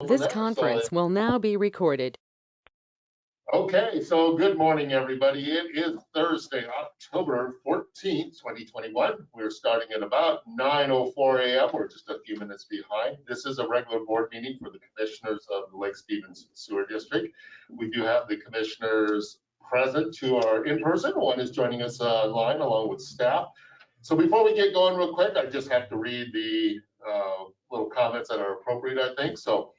This conference will now be recorded. Okay, so good morning, everybody. It is Thursday, October 14th, 2021. We're starting at about 9:04 a.m. We're just a few minutes behind. This is a regular board meeting for the commissioners of the Lake Stevens Sewer District. We do have the commissioners present who are in person. One is joining us online along with staff. So before we get going real quick, I just have to read the little comments that are appropriate, I think. So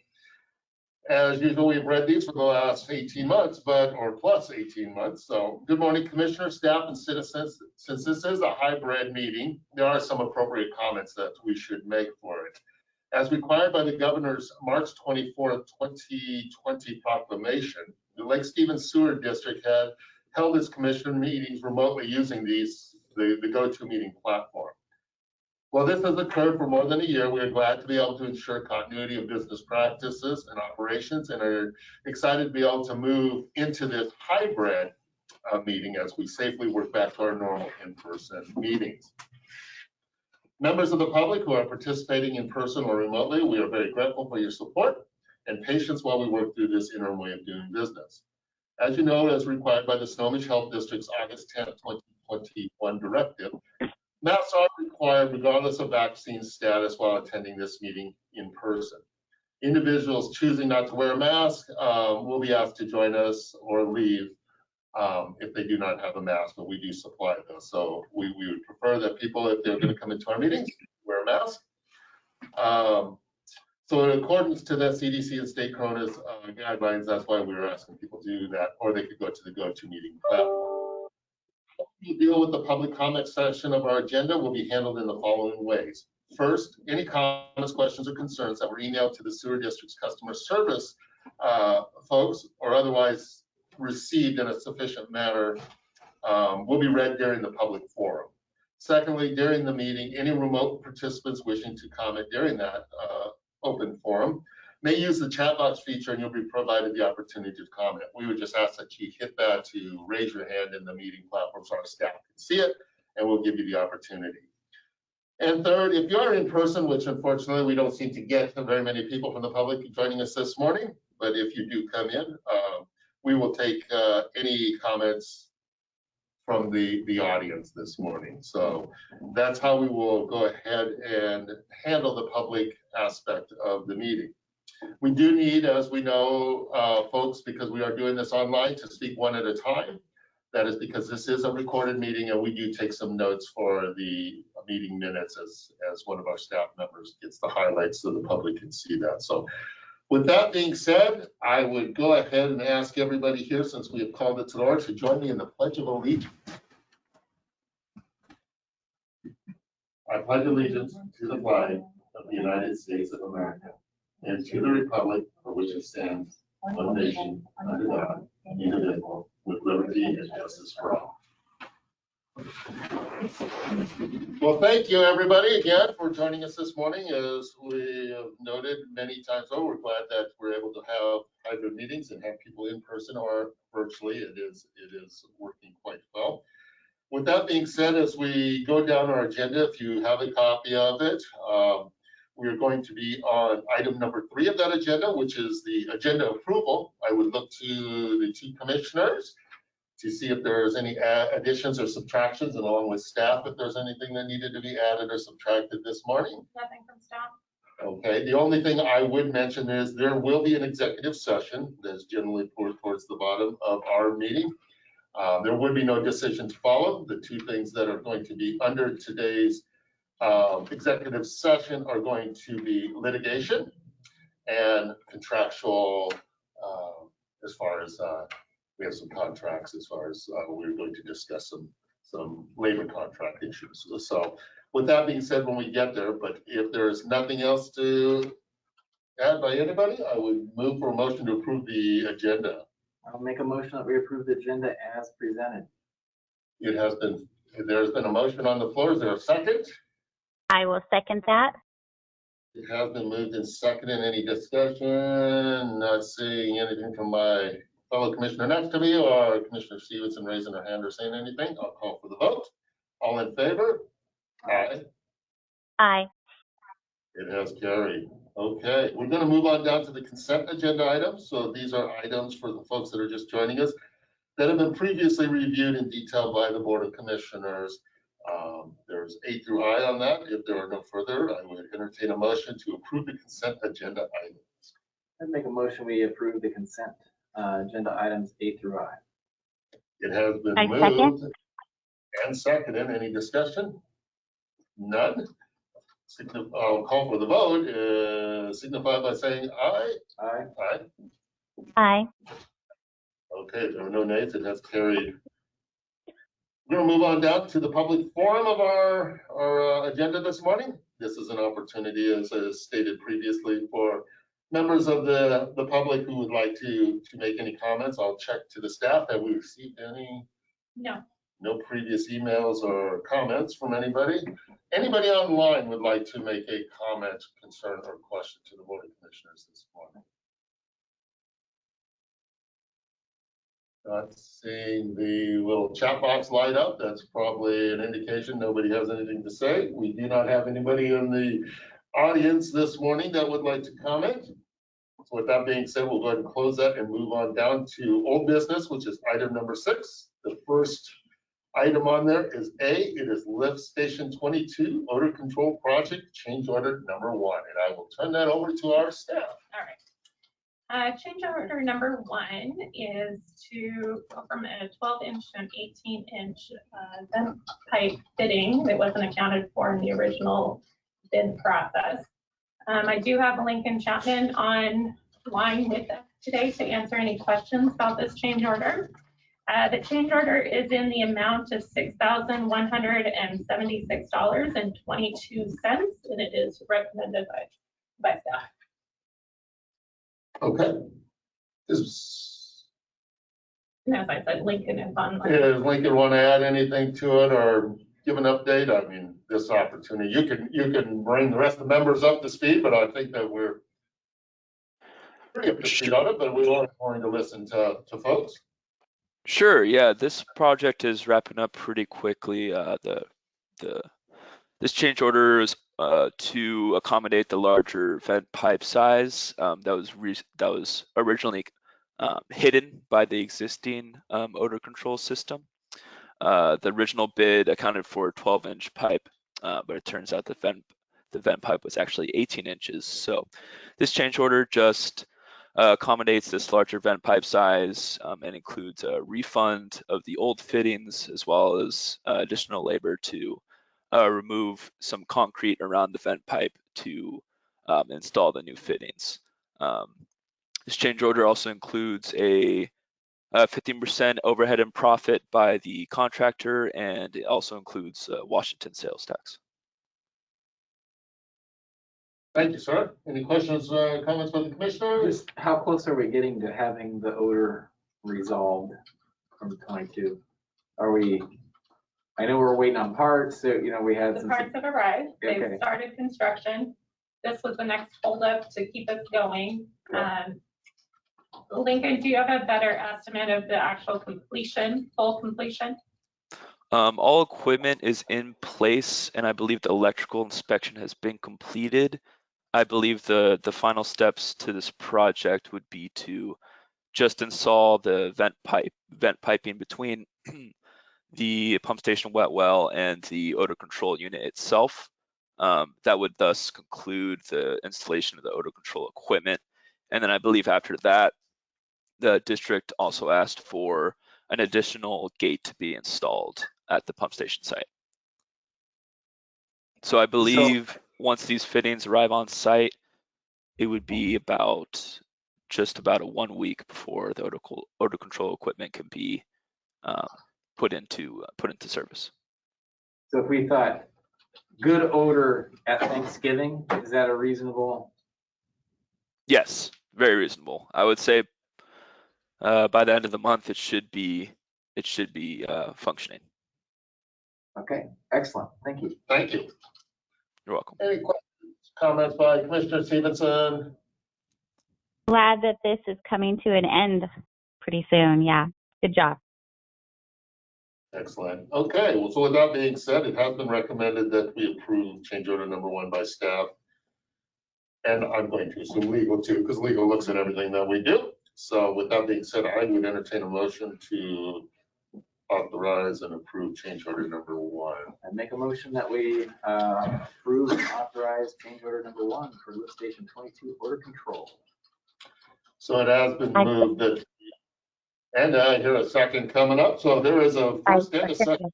as usual, we've read these for the last 18 months, or plus 18 months. So good morning, commissioners, staff, and citizens. Since this is a hybrid meeting, there are some appropriate comments that we should make for it. As required by the governor's March 24th, 2020 proclamation, the Lake Stevens Sewer District had held its commission meetings remotely using the GoToMeeting platform. While this has occurred for more than a year, we are glad to be able to ensure continuity of business practices and operations, and are excited to be able to move into this hybrid meeting as we safely work back to our normal in-person meetings. Members of the public who are participating in person or remotely, we are very grateful for your support and patience while we work through this interim way of doing business. As you know, as required by the Snohomish Health District's August 10, 2021 directive, masks are required regardless of vaccine status while attending this meeting in person. Individuals choosing not to wear a mask will be asked to join us or leave if they do not have a mask, but we do supply those. So we would prefer that people, if they're going to come into our meetings, wear a mask. So in accordance to the CDC and state corona's guidelines, that's why we were asking people to do that, or they could go to the GoToMeeting platform. We deal with the public comment section of our agenda will be handled in the following ways. First, any comments, questions, or concerns that were emailed to the sewer district's customer service folks or otherwise received in a sufficient manner will be read during the public forum. Secondly, during the meeting, any remote participants wishing to comment during that open forum may use the chat box feature and you'll be provided the opportunity to comment. We would just ask that you hit that to raise your hand in the meeting platform so our staff can see it, and we'll give you the opportunity. And third, if you are in person, which unfortunately we don't seem to get very many people from the public joining us this morning, but if you do come in, we will take any comments from the audience this morning. So that's how we will go ahead and handle the public aspect of the meeting. We do need, as we know, folks, because we are doing this online, to speak one at a time. That is because this is a recorded meeting and we do take some notes for the meeting minutes as one of our staff members gets the highlights so the public can see that. So with that being said, I would go ahead and ask everybody here, since we have called it to order, to join me in the Pledge of Allegiance. I pledge allegiance to the flag of the United States of America and to the republic for which it stands, one nation, under God, indivisible, with liberty and justice for all. Well, thank you, everybody, again, for joining us this morning. As we have noted many times over, we're glad that we're able to have hybrid meetings and have people in person or virtually. It is working quite well. With that being said, as we go down our agenda, if you have a copy of it, we're going to be on item number 3 of that agenda, which is the agenda approval. I would look to the 2 commissioners to see if there's any additions or subtractions, and along with staff, if there's anything that needed to be added or subtracted this morning. Nothing from staff. Okay, the only thing I would mention is there will be an executive session that's generally towards the bottom of our meeting. There would be no decision to follow. The 2 things that are going to be under today's executive session are going to be litigation and contractual, as far as we have some contracts, as far as we're going to discuss some labor contract issues. So with that being said, when we get there, but if there's nothing else to add by anybody, I would move for a motion to approve the agenda. I'll make a motion that we approve the agenda as presented. There's been a motion on the floor. Is there a second? I will second that. It has been moved and seconded. Any discussion? Not seeing anything from my fellow commissioner next to me or Commissioner Stevenson raising her hand or saying anything. I'll call for the vote. All in favor? Aye. Aye. It has carried. Okay, we're going to move on down to the consent agenda items. So these are items for the folks that are just joining us that have been previously reviewed in detail by the Board of Commissioners. There's A through I on that. If there are no further, I would entertain a motion to approve the consent agenda items. I'd make a motion, we approve the consent agenda items A through I. It has been I moved second. and seconded. Any discussion? None. I'll call for the vote. Signify by saying aye. Aye. Aye. Aye. Okay, there are no nays. It has carried. We're going to move on down to the public forum of our agenda this morning. This is an opportunity, as stated previously, for members of the public who would like to make any comments. I'll check to the staff. Have we received any? No previous emails or comments from anybody. Anybody online would like to make a comment, concern, or question to the Board of Commissioners this morning? Not seeing the little chat box light up. That's probably an indication nobody has anything to say. We do not have anybody in the audience this morning that would like to comment. So with that being said, we'll go ahead and close that and move on down to old business, which is item number 6. The first item on there is A. It is Lift Station 22 Odor Control Project Change Order number 1. And I will turn that over to our staff. All right. Change order number 1 is to go from a 12-inch to an 18-inch vent pipe fitting that wasn't accounted for in the original bid process. I do have Lincoln Chapman online with us today to answer any questions about this change order. The change order is in the amount of $6,176.22, and it is recommended by staff. Okay. And as I said, Lincoln is online. Does Lincoln want to add anything to it or give an update? I mean, this opportunity, you can bring the rest of the members up to speed, but I think that we're pretty up to speed on it, but we are going to listen to folks. Sure. Yeah, this project is wrapping up pretty quickly. This change order is to accommodate the larger vent pipe size that was originally hidden by the existing odor control system. The original bid accounted for a 12-inch pipe, but it turns out the vent pipe was actually 18 inches. So this change order just accommodates this larger vent pipe size and includes a refund of the old fittings as well as additional labor to remove some concrete around the vent pipe to install the new fittings. This change order also includes a 15% overhead and profit by the contractor, and it also includes Washington sales tax. Thank you, sir. Any questions, comments from the commissioner? Just how close are we getting to having the odor resolved from 22? Are we, I know we're waiting on parts, so, you know, we had The some. parts have arrived. They've Okay. started construction. This was the next holdup to keep us going. Lincoln, do you have a better estimate of the actual completion, full completion? All equipment is in place, and I believe the electrical inspection has been completed. I believe the final steps to this project would be to just install the vent piping between the pump station wet well and the odor control unit itself. That would thus conclude the installation of the odor control equipment. And then I believe after that, the district also asked for an additional gate to be installed at the pump station site. So I believe once these fittings arrive on site, it would be just about a 1 week before the odor control equipment can be put into service. So if we thought good odor at Thanksgiving, is that a reasonable? Yes, very reasonable. I would say by the end of the month, it should be functioning. Okay, excellent. Thank you. Thank you. You're welcome. Any questions, comments by Commissioner Stevenson? Glad that this is coming to an end pretty soon. Yeah, good job. Excellent. Okay, well, so with that being said, it has been recommended that we approve change order number 1 by staff. And I'm going to assume legal too, because legal looks at everything that we do. So with that being said, I would entertain a motion to authorize and approve change order number 1. I make a motion that we approve and authorize change order number 1 for lift station 22 order control. So it has been moved that, and I hear a second coming up. So there is a first and a second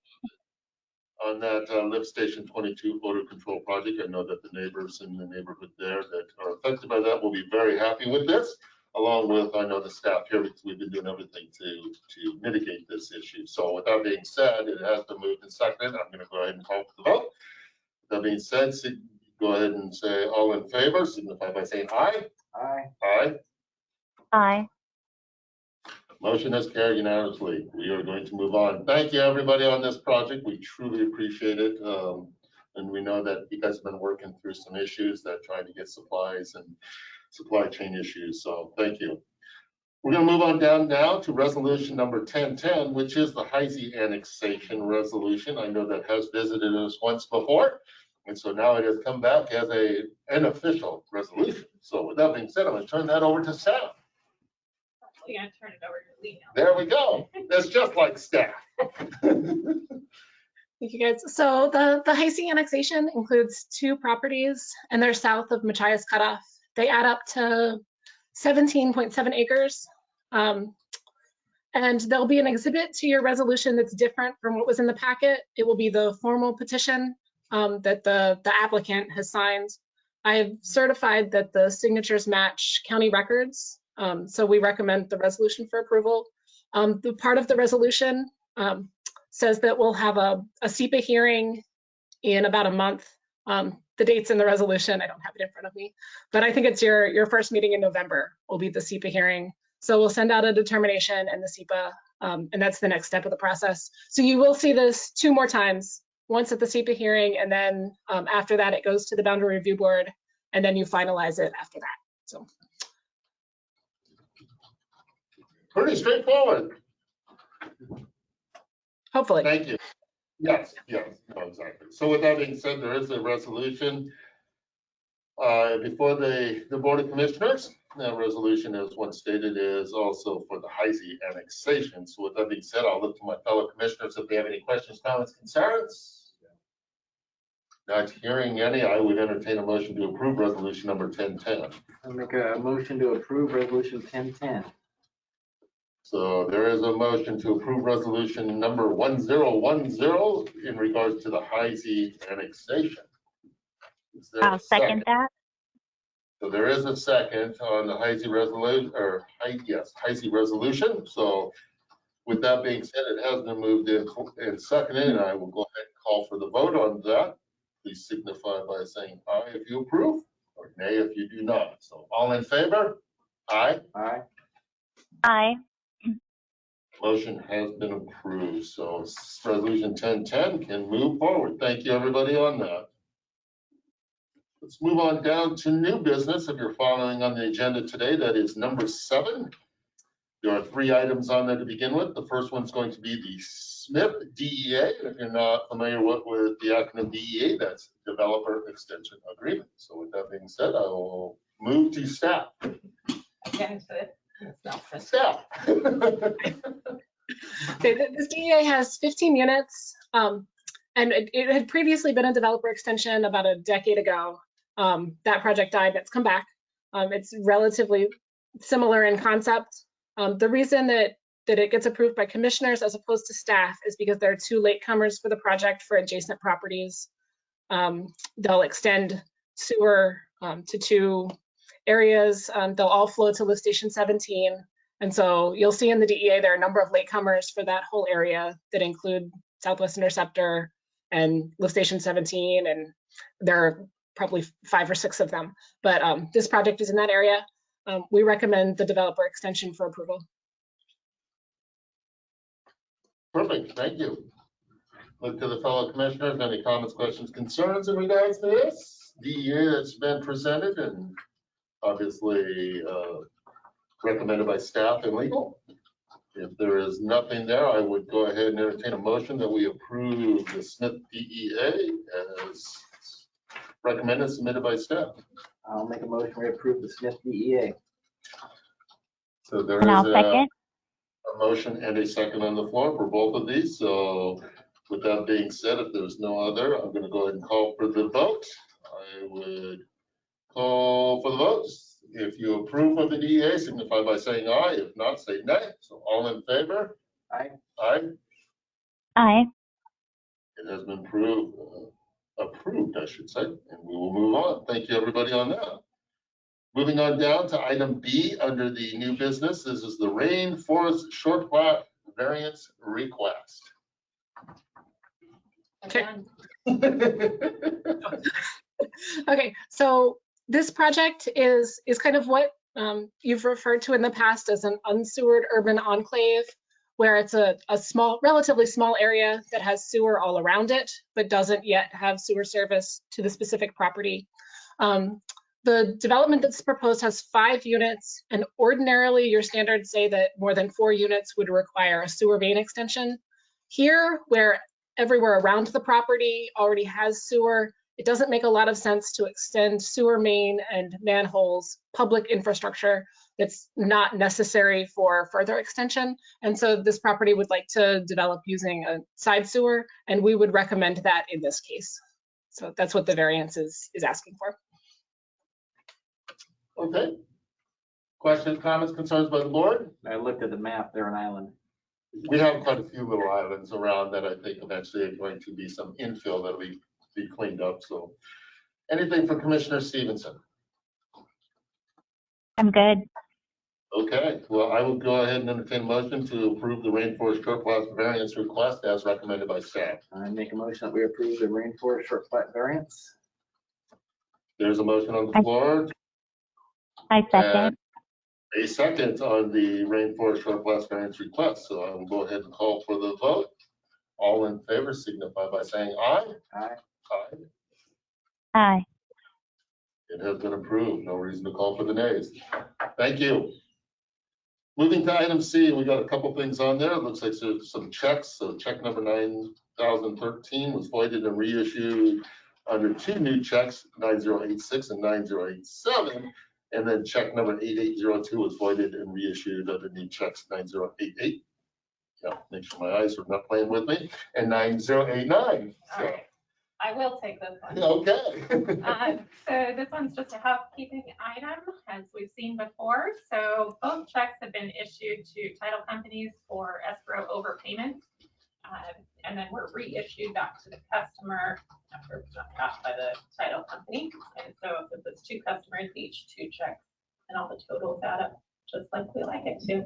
on that lift station 22 odor control project. I know that the neighbors in the neighborhood there that are affected by that will be very happy with this, along with, I know, the staff here, because we've been doing everything to mitigate this issue. So with that being said, it has been moved and seconded. I'm going to go ahead and call for the vote. With that being said, go ahead and say all in favor, signify by saying aye. Aye. Aye. Aye. Motion is carried unanimously. We are going to move on. Thank you, everybody, on this project. We truly appreciate it. And we know that you guys have been working through some issues that trying to get supplies and supply chain issues. So thank you. We're going to move on down now to resolution number 1010, which is the Heisey annexation resolution. I know that has visited us once before. And so now it has come back as an official resolution. So with that being said, I'm going to turn that over to Sam. We're gonna turn it over to Lee now. There we go. That's just like staff. Thank you, guys. So the Heisey annexation includes 2 properties, and they're south of Machias Cutoff. They add up to 17.7 acres. And there'll be an exhibit to your resolution that's different from what was in the packet. It will be the formal petition that the applicant has signed. I have certified that the signatures match county records. So we recommend the resolution for approval. The part of the resolution says that we'll have a SEPA hearing in about a month. The date's in the resolution. I don't have it in front of me, but I think it's your first meeting in November will be the SEPA hearing. So we'll send out a determination and the SEPA, and that's the next step of the process. So you will see this 2 more times, once at the SEPA hearing, and then after that it goes to the Boundary Review Board, and then you finalize it after that. So. Pretty straightforward. Hopefully. Thank you. Yes, no, exactly. So with that being said, there is a resolution before the Board of Commissioners. That resolution, as once stated, is also for the Heisey annexation. So with that being said, I'll look to my fellow commissioners if they have any questions, comments, concerns. Not hearing any, I would entertain a motion to approve resolution number 1010. I make a motion to approve resolution 1010. So there is a motion to approve resolution number 1010 in regards to the Heisey annexation. I'll second that. So there is a second on the Heisey resolution, or Heisey resolution. So with that being said, it has been moved in and seconded, and I will go ahead and call for the vote on that. Please signify by saying aye if you approve, or nay if you do not. So all in favor? Aye. Aye. Aye. Motion has been approved. So resolution 1010 can move forward. Thank you, everybody, on that. Let's move on down to new business. If you're following on the agenda today, that is number 7. There are 3 items on there to begin with. The first one's going to be the Smith DEA. If you're not familiar with the acronym DEA, that's Developer Extension Agreement. So with that being said, I will move to staff. Again, to Staff. This DEA has 15 units, and it had previously been a developer extension about a decade ago. That project died, and it's come back. It's relatively similar in concept. The reason that it gets approved by commissioners as opposed to staff is because there are 2 latecomers for the project for adjacent properties. They'll extend sewer to 2 areas. They'll all flow to lift station 17. And so you'll see in the DEA there are a number of latecomers for that whole area that include Southwest Interceptor and lift station 17, and there are probably 5 or 6 of them. But this project is in that area. We recommend the developer extension for approval. Perfect, thank you. Look to the fellow commissioners, any comments, questions, concerns in regards to this DEA that's been presented and obviously recommended by staff and legal? If there is nothing there, I would go ahead and entertain a motion that we approve the Smith DEA as recommended, submitted by staff. I'll make a motion, we approve the Smith DEA. So there And is I'll second. a motion and a second on the floor for both of these. So with that being said, if there's no other, I'm going to go ahead and call for the vote. I would call for the votes. If you approve of the DEA, signify by saying aye. If not, say nay. So all in favor? Aye. Aye. Aye. It has been approved, I should say, and we will move on. Thank you, everybody, on that. Moving on down to item B under the new business. This is the rainforest short plat variance request. Okay. Again, Okay, so this project is kind of what you've referred to in the past as an unsewered urban enclave, where it's a small, relatively small area that has sewer all around it, but doesn't yet have sewer service to the specific property. The development that's proposed has 5 units, and ordinarily your standards say that more than 4 units would require a sewer main extension. Here, where everywhere around the property already has sewer, it doesn't make a lot of sense to extend sewer main and manholes, public infrastructure that's not necessary for further extension. And so this property would like to develop using a side sewer, and we would recommend that in this case. So that's what the variance is asking for. Okay. Questions, comments, concerns by the board? I looked at the map, they're an island. We have quite a few little islands around that I think eventually are going to be some infill that will be cleaned up. So anything for Commissioner Stevenson? I'm good. Okay, well, I will go ahead and entertain a motion to approve the rainforest short plat variance request as recommended by staff. I make a motion that we approve the rainforest short plat variance. There's a motion on the floor. I second. A second on the rainforest short plat variance request. So I will go ahead and call for the vote. All in favor signify by saying aye. Aye. Aye. Aye. It has been approved. No reason to call for the nays. Thank you. Moving to item C, we got a couple things on there. It looks like there's some checks. So check number 9013 was voided and reissued under 2 new checks, 9086 and 9087. And then check number 8802 was voided and reissued under new checks 9088. Yeah, make sure my eyes are not playing with me. And 9089. all right. I will take this one. Okay. So this one's just a housekeeping item, as we've seen before. So both checks have been issued to title companies for escrow overpayment, and then were reissued back to the customer after it's not got by the title company. And so if it's 2 customers, each 2 checks, and all the totals add up, just like we like it to.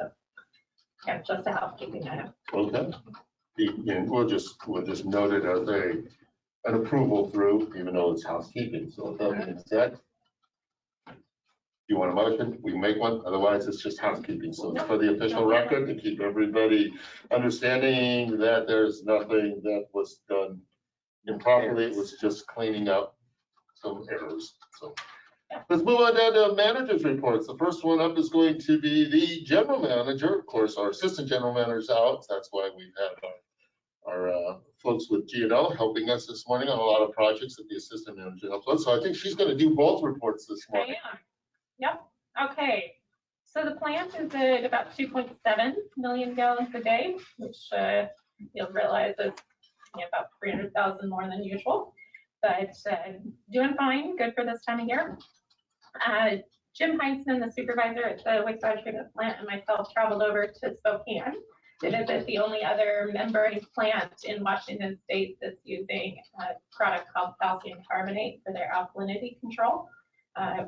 So yeah, just a housekeeping item. Okay. And we'll just note it as an approval through, even though it's housekeeping. So with that being said, you want a motion, we can make one. Otherwise, it's just housekeeping. So it's for the official record to keep everybody understanding that there's nothing that was done improperly. It was just cleaning up some errors. So let's move on down to managers reports. The first one up is going to be the general manager. Of course, our assistant general manager's out. That's why we've had our folks with G&L helping us this morning on a lot of projects that the assistant manager helps us. So I think she's going to do both reports this morning. I am. Yep. Okay. So the plant is at about 2.7 million gallons a day, which you'll realize is about 300,000 more than usual. But doing fine, good for this time of year. Jim Heinzman, the supervisor at the wastewater treatment plant, and myself traveled over to Spokane to visit the only other membrane plant in Washington state that's using a product called calcium carbonate for their alkalinity control.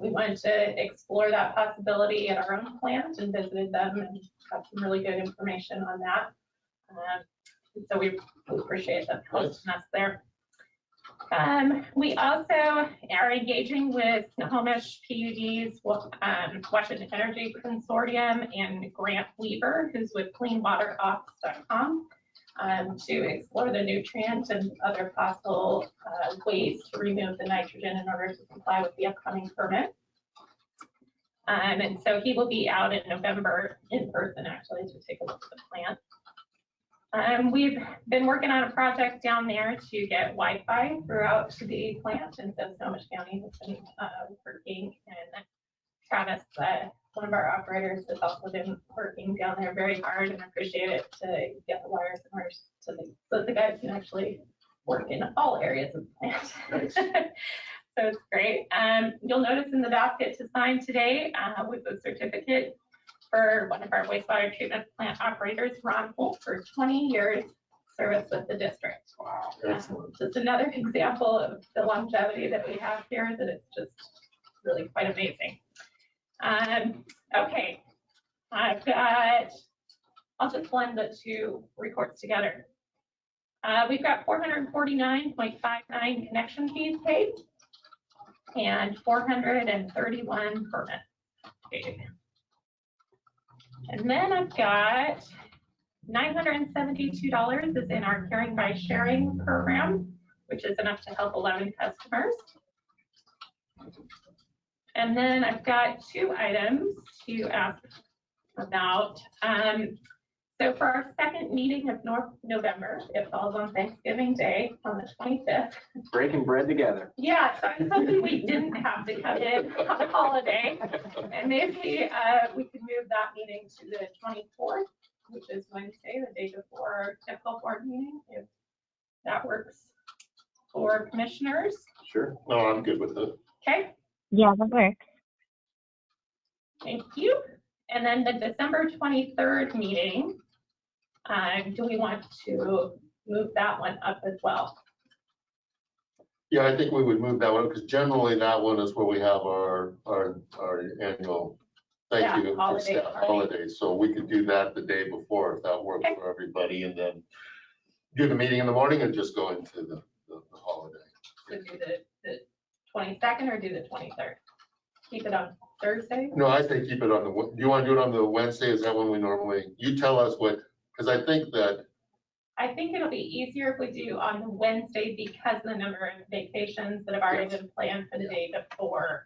We wanted to explore that possibility at our own plant and visited them and got some really good information on that. So we appreciate them hosting us there. We also are engaging with Snohomish PUD's Washington Energy Consortium and Grant Weaver, who's with cleanwaterops.com, to explore the nutrients and other possible ways to remove the nitrogen in order to comply with the upcoming permit. And so he will be out in November in person, actually, to take a look at the plant. We've been working on a project down there to get Wi-Fi throughout the plant, and so Snohomish County has been working, and Travis, one of our operators, has also been working down there very hard, and I appreciate it to get the wires and wires so that the guys can actually work in all areas of the plant. So it's great. You'll notice in the basket to sign today with the certificate for one of our wastewater treatment plant operators, Ron Holt, for 20 years service with the district. Wow, excellent. Just another example of the longevity that we have here, that it's just really quite amazing. Okay, I'll just blend the two reports together. We've got 449.59 connection fees paid and 431 permits paid. And then I've got $972 is in our Caring by Sharing program, which is enough to help 11 customers. And then I've got two items to ask about. So for our second meeting of November, it falls on Thanksgiving Day on the 25th. Breaking bread together. Yeah, so I was hoping we didn't have to come in on a holiday. And maybe we could move that meeting to the 24th, which is Wednesday, the day before our typical board meeting, if that works for commissioners. Sure. No, I'm good with it. Okay, Yeah, that works. thank you. And then the December 23rd meeting, do we want to move that one up as well? Yeah, I think we would move that one because generally that one is where we have our annual thank you for staff holidays. So we could do that the day before if that works for everybody, and then do the meeting in the morning and just go into the holiday. So do the 22nd or do the 23rd? Keep it on Thursday? No, I say keep it on the, do you want to do it on the Wednesday? Is that when we normally, you tell us what, because I think it'll be easier if we do on Wednesday because of the number of vacations that have already been planned for the day before.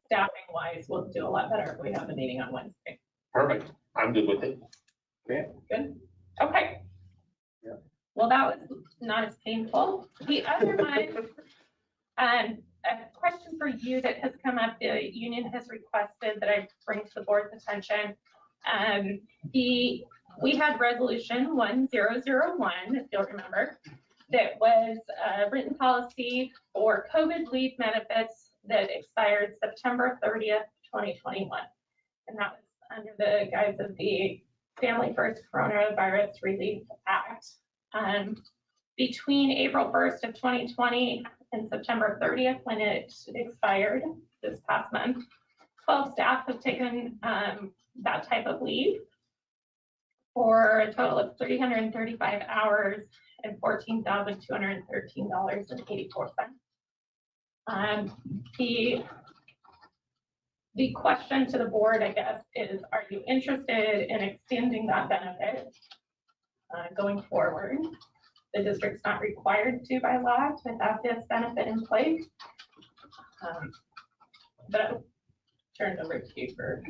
Staffing wise, we'll do a lot better if we have the meeting on Wednesday. Perfect. I'm good with it. Okay. Good. Okay. Yeah. Well, that was not as painful. The other one, a question for you that has come up, the union has requested that I bring to the board's attention. We had resolution 1001, if you'll remember, that was a written policy for COVID leave benefits that expired September 30th, 2021. And that was under the guise of the Family First Coronavirus Relief Act. Between April 1st of 2020 and September 30th, when it expired this past month, 12 staff have taken that type of leave for a total of 335 hours and $14,213.84. The question to the board, I guess, is, are you interested in extending that benefit going forward? The district's not required to by law to have this benefit in place. But I'll turn it over to you for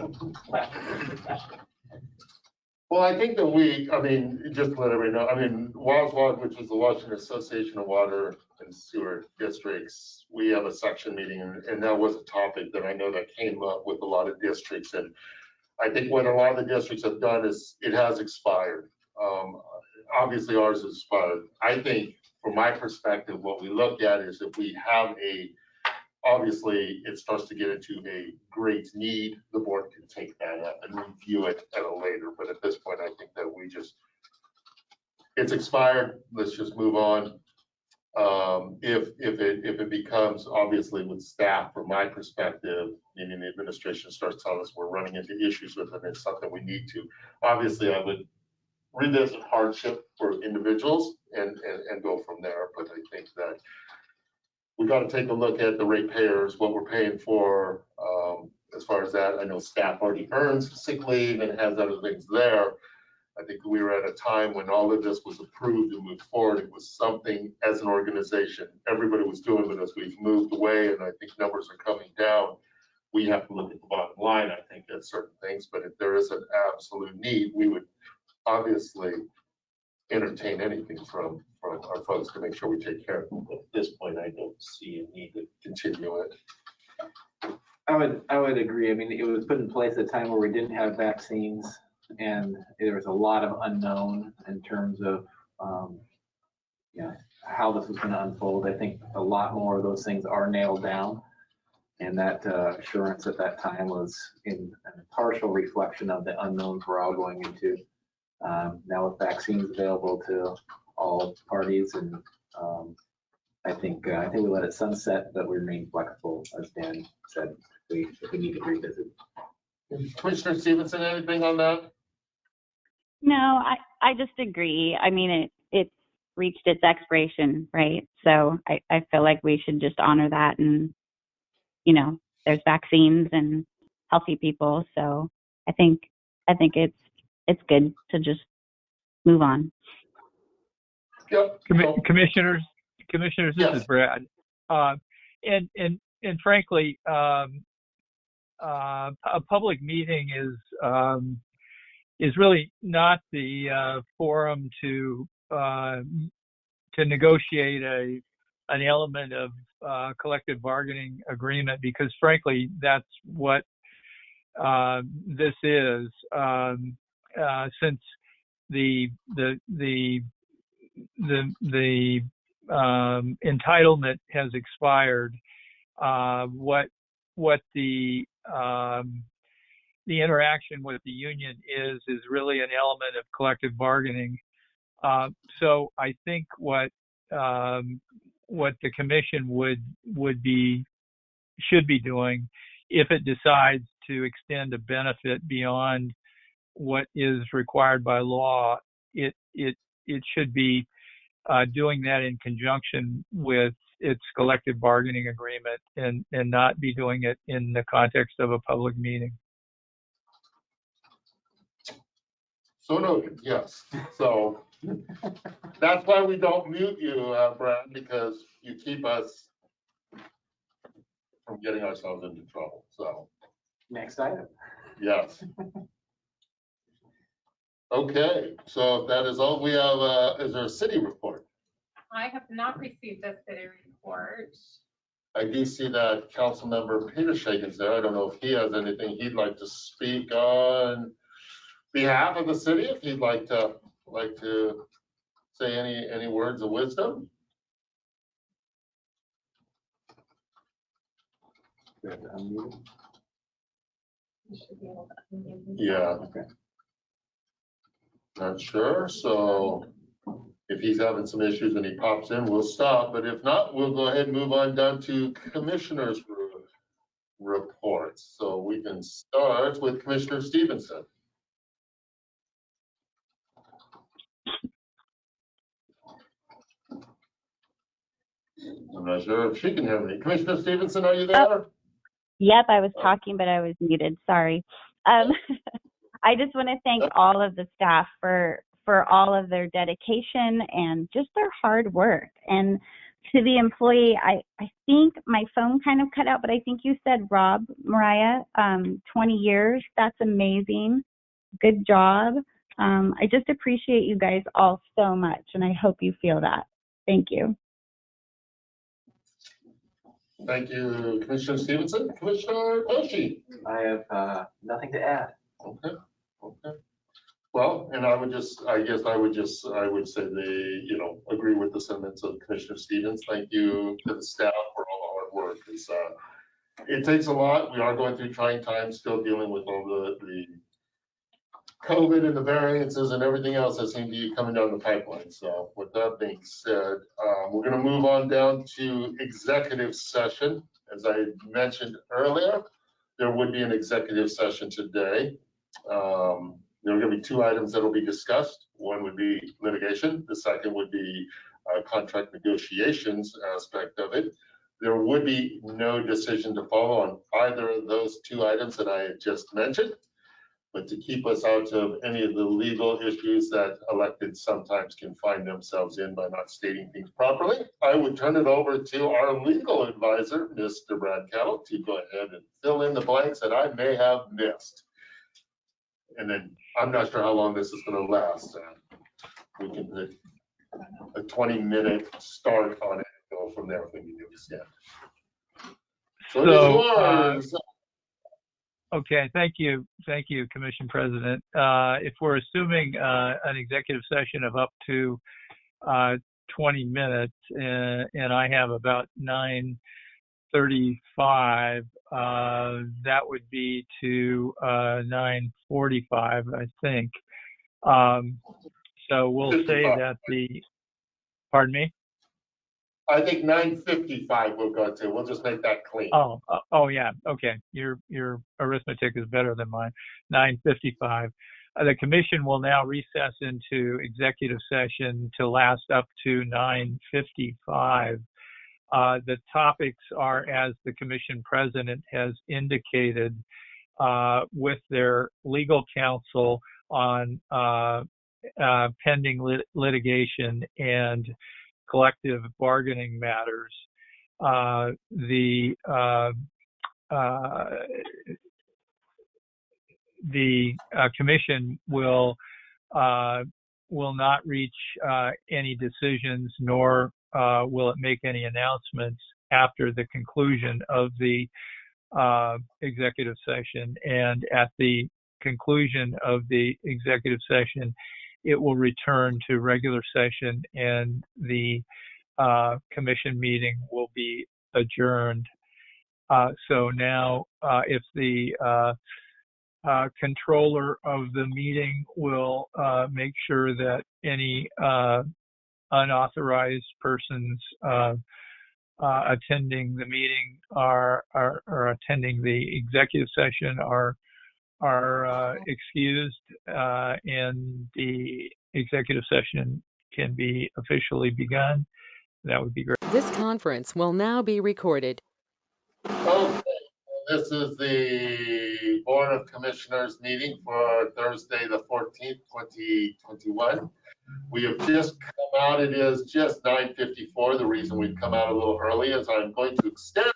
questions and discussion. Well, I think that just to let everybody know, WASWAD, which is the Washington Association of Water and Sewer Districts, we have a section meeting, and that was a topic that I know that came up with a lot of districts. And I think what a lot of the districts have done is it has expired. Obviously ours is expired. I think from my perspective, what we look at is if we have obviously it starts to get into a great need, the board can take that up and review it at a later. But at this point, I think that it's expired. Let's just move on. If it becomes, obviously with staff, from my perspective, meaning the administration starts telling us we're running into issues with it, it's something we need to. Obviously, I would revisit hardship for individuals and go from there. But I think that we got to take a look at the ratepayers, what we're paying for as far as that. I know staff already earns sick leave and has other things there. I think we were at a time when all of this was approved and moved forward. It was something as an organization everybody was doing, but as we've moved away and I think numbers are coming down, we have to look at the bottom line, I think, at certain things. But if there is an absolute need, we would obviously entertain anything from our folks to make sure we take care of them. But at this point, I don't see a need to continue it. I would agree. I mean, it was put in place at a time where we didn't have vaccines, and there was a lot of unknown in terms of, you know, how this was going to unfold. I think a lot more of those things are nailed down, and that assurance at that time was in a partial reflection of the unknowns we're all going into. Now with vaccines available to all parties, and I think we let it sunset, but we remain flexible, as Dan said, if we need to revisit. Commissioner Stevenson, anything on that? No, I just agree. I mean, it's reached its expiration, right? So I feel like we should just honor that, and, you know, there's vaccines and healthy people. So I think it's good to just move on. Yep. Commissioners, this Yes. is Brad. And frankly, a public meeting is really not the forum to negotiate an element of collective bargaining agreement, because frankly, that's what this is. Since the entitlement has expired, what the interaction with the union is really an element of collective bargaining. So I think what the commission should be doing, if it decides to extend a benefit beyond what is required by law, it should be doing that in conjunction with its collective bargaining agreement, and not be doing it in the context of a public meeting. So noted, yes. So that's why we don't mute you, Brad, because you keep us from getting ourselves into trouble. So Next item. yes. Okay, so if that is all we have. Is there a city report? I have not received a city report. I do see that council member Peter Shagan's there. I don't know if he has anything he'd like to speak on behalf of the city, if he'd like to say any words of wisdom. You should be able to unmute himself. Yeah. Okay. Not sure, so if he's having some issues and he pops in, we'll stop. But if not, we'll go ahead and move on down to commissioners' reports. So we can start with Commissioner Stevenson. I'm not sure if she can hear me. Commissioner Stevenson, are you there? Yep, I was talking, but I was muted. Sorry. I just want to thank all of the staff for all of their dedication and just their hard work. And to the employee, I think my phone kind of cut out, but I think you said Rob, Mariah, 20 years. That's amazing. Good job. I just appreciate you guys all so much, and I hope you feel that. Thank you. Thank you, Commissioner Stevenson. Commissioner Oshie. I have nothing to add. Okay. Well, and I would say agree with the sentiments of Commissioner Stevens. Thank you to the staff for all the hard work. It takes a lot. We are going through trying times, still dealing with all the COVID and the variances and everything else that seem to be coming down the pipeline. So with that being said, we're going to move on down to executive session. As I mentioned earlier, there would be an executive session today. There are going to be two items that will be discussed. One would be litigation. The second would be contract negotiations aspect of it. There would be no decision to follow on either of those two items that I had just mentioned. But to keep us out of any of the legal issues that electeds sometimes can find themselves in by not stating things properly, I would turn it over to our legal advisor, Mr. Brad Kettle, to go ahead and fill in the blanks that I may have missed. And then I'm not sure how long this is gonna last. We can put a 20-minute start on it and go from there if we need to extend. So it is yours. Okay, thank you, Commission President. If we're assuming an executive session of up to 20 minutes, and I have about 9:35, that would be to 9:45, I think. So we'll say that pardon me? I think 9:55 we'll go to. We'll just make that clean. Oh yeah. Okay. Your arithmetic is better than mine. 9:55. The commission will now recess into executive session to last up to 9:55. The topics are, as the commission president has indicated, with their legal counsel on pending litigation and collective bargaining matters. The commission will not reach any decisions, nor will it make any announcements after the conclusion of the executive session. And at the conclusion of the executive session, it will return to regular session, and the commission meeting will be adjourned. So now, if the controller of the meeting will make sure that any unauthorized persons attending the meeting or attending the executive session are excused, and the executive session can be officially begun, that would be great. This conference will now be recorded. Okay, this is the Board of Commissioners meeting for Thursday, the 14th, 2021. We have just come out, it is just 9:54. The reason we've come out a little early is I'm going to extend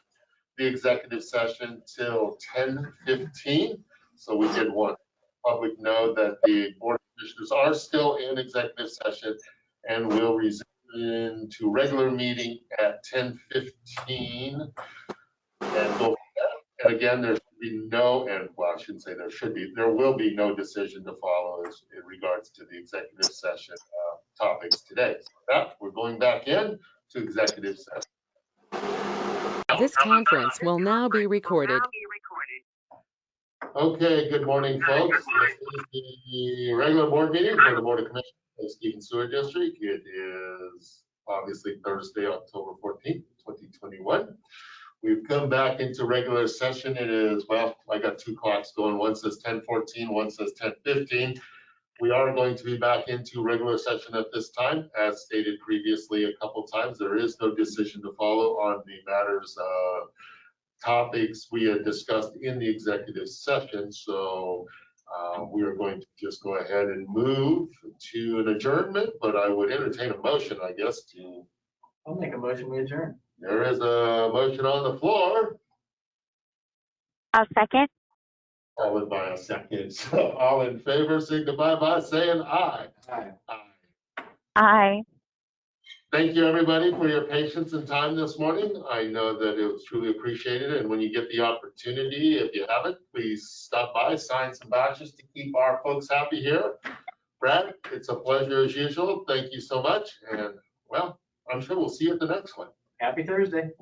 the executive session till 10:15. So we did want public know that the Board of Commissioners are still in executive session and will resume into regular meeting at 10:15. And go. And again, there should be no, and well, I shouldn't say there should be, there will be no decision to follow in regards to the executive session topics today. So with that, we're going back in to executive session. This conference will now be recorded. Okay, good morning, folks. This is the regular board meeting for the Board of Commissioners of Stevens Sewer District. It is obviously Thursday, October 14th, 2021. We've come back into regular session. It is, well, I got two clocks going. One says 10:14, one says 10:15. We are going to be back into regular session at this time. As stated previously a couple times, there is no decision to follow on the matters topics we had discussed in the executive session. So we are going to just go ahead and move to an adjournment, but I would entertain a motion, I guess, to. I'll make a motion, we adjourn. There is a motion on the floor. I'll second. Followed by a second. So all in favor, signify by saying aye. Aye. Aye. Aye. Thank you, everybody, for your patience and time this morning. I know that it was truly appreciated. And when you get the opportunity, if you haven't, please stop by, sign some badges to keep our folks happy here. Brad, it's a pleasure as usual. Thank you so much. And well, I'm sure we'll see you at the next one. Happy Thursday.